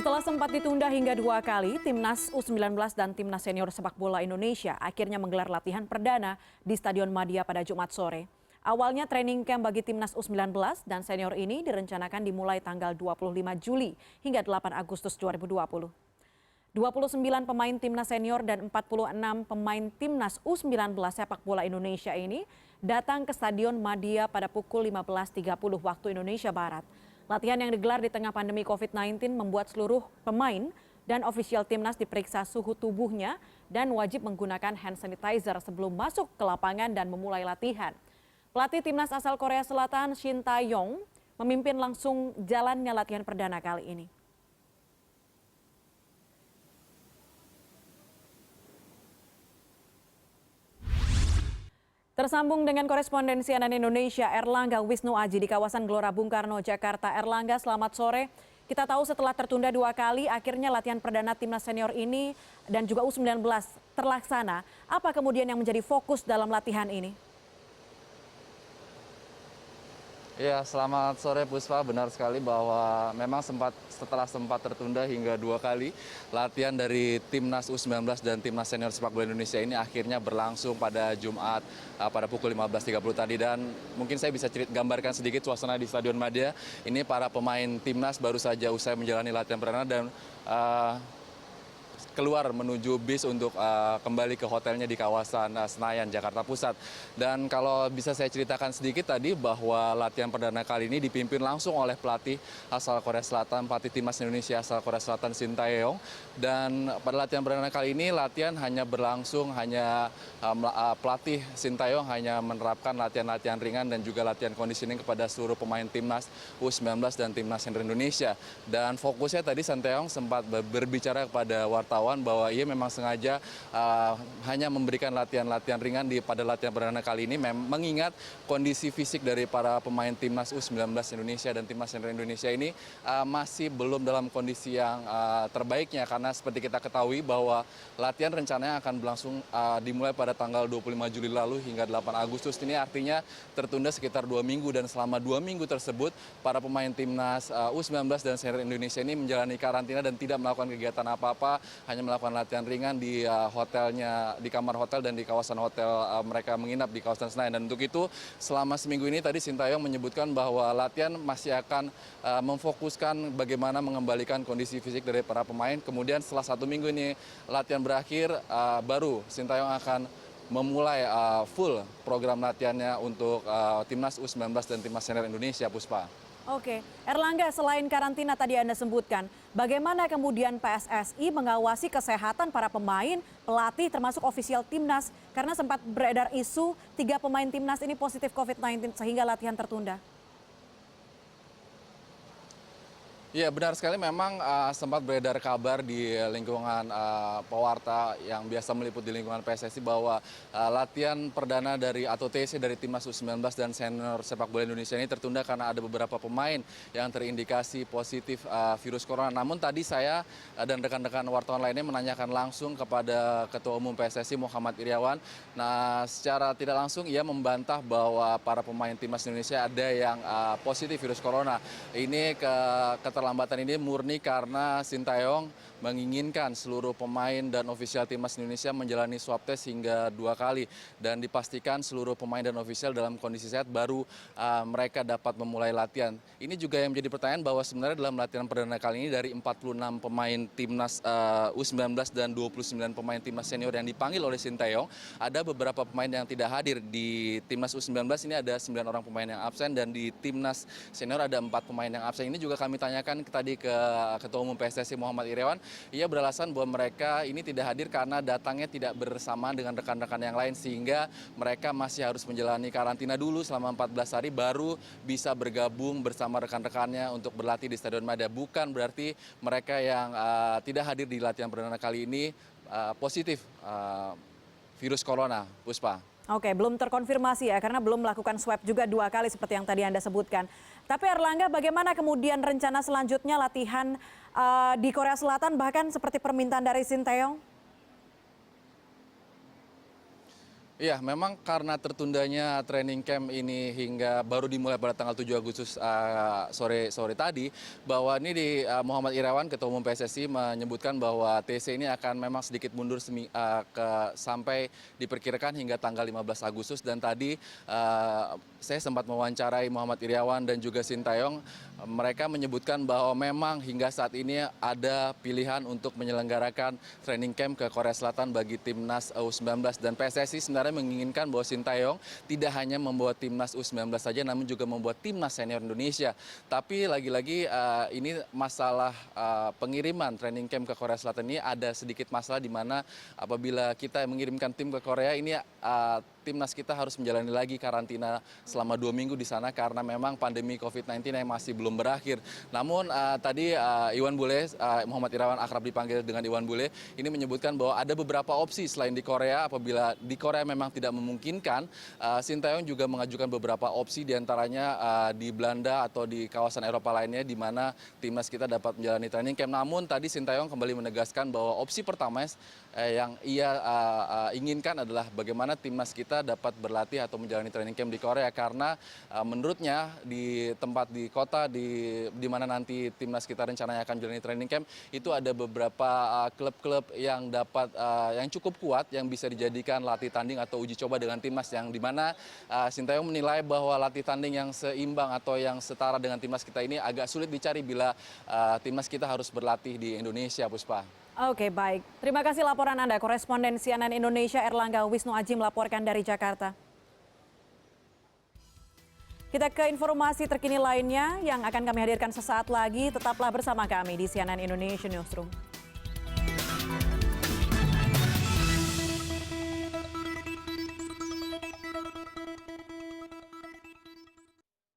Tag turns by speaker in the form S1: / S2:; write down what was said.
S1: Setelah sempat ditunda hingga 2 kali, Timnas U19 dan Timnas Senior Sepak Bola Indonesia akhirnya menggelar latihan perdana di Stadion Madia pada Jumat sore. Awalnya training camp bagi Timnas U19 dan Senior ini direncanakan dimulai tanggal 25 Juli hingga 8 Agustus 2020. 29 pemain Timnas Senior dan 46 pemain Timnas U19 Sepak Bola Indonesia ini datang ke Stadion Madia pada pukul 15.30 waktu Indonesia Barat. Latihan yang digelar di tengah pandemi COVID-19 membuat seluruh pemain dan ofisial Timnas diperiksa suhu tubuhnya dan wajib menggunakan hand sanitizer sebelum masuk ke lapangan dan memulai latihan. Pelatih Timnas asal Korea Selatan Shin Tae-yong memimpin langsung jalannya latihan perdana kali ini. Tersambung dengan koresponden CNN Indonesia Erlangga Wisnu Aji di kawasan Gelora Bung Karno, Jakarta. Erlangga, selamat sore. Kita tahu setelah tertunda 2 kali, akhirnya latihan perdana Timnas Senior ini dan juga U19 terlaksana. Apa kemudian yang menjadi fokus dalam latihan ini?
S2: Ya, selamat sore Puspa. Benar sekali bahwa memang setelah sempat tertunda hingga 2 kali, latihan dari Timnas U19 dan Timnas Senior Sepak Bola Indonesia ini akhirnya berlangsung pada Jumat pada pukul 15.30 tadi. Dan mungkin saya bisa gambarkan sedikit suasana di Stadion Madia. Ini para pemain Timnas baru saja usai menjalani latihan perdana dan keluar menuju bis untuk kembali ke hotelnya di kawasan Senayan, Jakarta Pusat. Dan kalau bisa saya ceritakan sedikit tadi bahwa latihan perdana kali ini dipimpin langsung oleh pelatih asal Korea Selatan, pelatih Timnas Indonesia asal Korea Selatan Shin Tae-yong. Dan pada latihan perdana kali ini latihan hanya berlangsung, pelatih Shin Tae-yong hanya menerapkan latihan-latihan ringan dan juga latihan conditioning kepada seluruh pemain Timnas U19 dan Timnas Senior Indonesia. Dan fokusnya tadi Shin Tae-yong sempat berbicara kepada wartawan bahwa ia memang sengaja hanya memberikan latihan-latihan ringan pada latihan perdana kali ini, mengingat kondisi fisik dari para pemain Timnas U19 Indonesia dan Timnas Senior Indonesia ini masih belum dalam kondisi yang terbaiknya, karena seperti kita ketahui bahwa latihan rencananya akan berlangsung dimulai pada tanggal 25 Juli lalu hingga 8 Agustus. Ini artinya tertunda sekitar 2 minggu, dan selama 2 minggu tersebut para pemain Timnas U19 dan Senior Indonesia ini menjalani karantina dan tidak melakukan kegiatan apa-apa, hanya melakukan latihan ringan di hotelnya, di kamar hotel dan di kawasan hotel mereka menginap di kawasan Senayan. Dan untuk itu selama seminggu ini tadi Shin Tae-yong menyebutkan bahwa latihan masih akan memfokuskan bagaimana mengembalikan kondisi fisik dari para pemain. Kemudian setelah 1 minggu ini latihan berakhir, baru Shin Tae-yong akan memulai full program latihannya untuk Timnas U19 dan Timnas Senior Indonesia, Puspa.
S1: Oke, Erlangga, selain karantina tadi Anda sebutkan, bagaimana kemudian PSSI mengawasi kesehatan para pemain, pelatih, termasuk ofisial Timnas? Karena sempat beredar isu 3 pemain Timnas ini positif COVID-19 sehingga latihan tertunda.
S2: Ya, benar sekali, memang sempat beredar kabar di lingkungan pewarta yang biasa meliput di lingkungan PSSI bahwa latihan perdana atau TC dari Timnas U19 dan Senior Sepak Bola Indonesia ini tertunda karena ada beberapa pemain yang terindikasi positif virus corona. Namun tadi saya dan rekan-rekan wartawan lainnya menanyakan langsung kepada Ketua Umum PSSI Muhammad Iryawan. Nah, secara tidak langsung ia membantah bahwa para pemain Timnas Indonesia ada yang positif virus corona. Ini keterlambatan ini murni karena Shin Tae-yong menginginkan seluruh pemain dan ofisial Timnas Indonesia menjalani swab test hingga 2 kali, dan dipastikan seluruh pemain dan ofisial dalam kondisi sehat baru mereka dapat memulai latihan. Ini juga yang menjadi pertanyaan bahwa sebenarnya dalam latihan perdana kali ini dari 46 pemain Timnas U19 dan 29 pemain Timnas Senior yang dipanggil oleh Shin Tae-yong, ada beberapa pemain yang tidak hadir. Di Timnas U19 ini ada 9 orang pemain yang absen, dan di Timnas Senior ada 4 pemain yang absen. Ini juga kami tanyakan tadi ke Ketua Umum PSSI Muhammad Iryawan. Ia beralasan bahwa mereka ini tidak hadir karena datangnya tidak bersamaan dengan rekan-rekan yang lain, sehingga mereka masih harus menjalani karantina dulu selama 14 hari baru bisa bergabung bersama rekan-rekannya untuk berlatih di Stadion Madia. Bukan berarti mereka yang tidak hadir di latihan perdana kali ini positif virus corona, Puspa.
S1: Oke, belum terkonfirmasi ya, karena belum melakukan swab juga 2 kali seperti yang tadi Anda sebutkan. Tapi Erlangga, bagaimana kemudian rencana selanjutnya latihan di Korea Selatan, bahkan seperti permintaan dari Shin Tae-yong?
S2: Iya, memang karena tertundanya training camp ini hingga baru dimulai pada tanggal 7 Agustus sore tadi, bahwa ini Muhammad Irawan, Ketua Umum PSSI, menyebutkan bahwa TC ini akan memang sedikit mundur sampai diperkirakan hingga tanggal 15 Agustus. Dan tadi saya sempat mewawancarai Muhammad Irawan dan juga Sintayong. Mereka menyebutkan bahwa memang hingga saat ini ada pilihan untuk menyelenggarakan training camp ke Korea Selatan bagi timnas U19, dan PSSI sebenarnya menginginkan bahwa Sintayong tidak hanya membuat timnas U19 saja, namun juga membuat timnas senior Indonesia. Tapi lagi-lagi ini masalah pengiriman training camp ke Korea Selatan ini ada sedikit masalah, di mana apabila kita mengirimkan tim ke Korea ini timnas kita harus menjalani lagi karantina selama 2 minggu di sana karena memang pandemi COVID-19 yang masih belum berakhir. Namun tadi Iwan Bule, Muhammad Irawan akrab dipanggil dengan Iwan Bule, ini menyebutkan bahwa ada beberapa opsi selain di Korea. Apabila di Korea memang tidak memungkinkan, Sintayong juga mengajukan beberapa opsi, diantaranya di Belanda atau di kawasan Eropa lainnya, di mana timnas kita dapat menjalani training camp. Namun tadi Sintayong kembali menegaskan bahwa opsi pertama yang ia inginkan adalah bagaimana timnas kita dapat berlatih atau menjalani training camp di Korea, karena menurutnya di tempat di kota di mana nanti timnas kita rencananya akan menjalani training camp itu ada beberapa klub-klub yang cukup kuat yang bisa dijadikan latih tanding atau uji coba dengan timnas, yang di mana Sintayong menilai bahwa latih tanding yang seimbang atau yang setara dengan timnas kita ini agak sulit dicari bila timnas kita harus berlatih di Indonesia, Puspa.
S1: Oke, baik. Terima kasih laporan Anda. Koresponden CNN Indonesia Erlangga Wisnu Aji melaporkan dari Jakarta. Kita ke informasi terkini lainnya yang akan kami hadirkan sesaat lagi. Tetaplah bersama kami di CNN Indonesia Newsroom.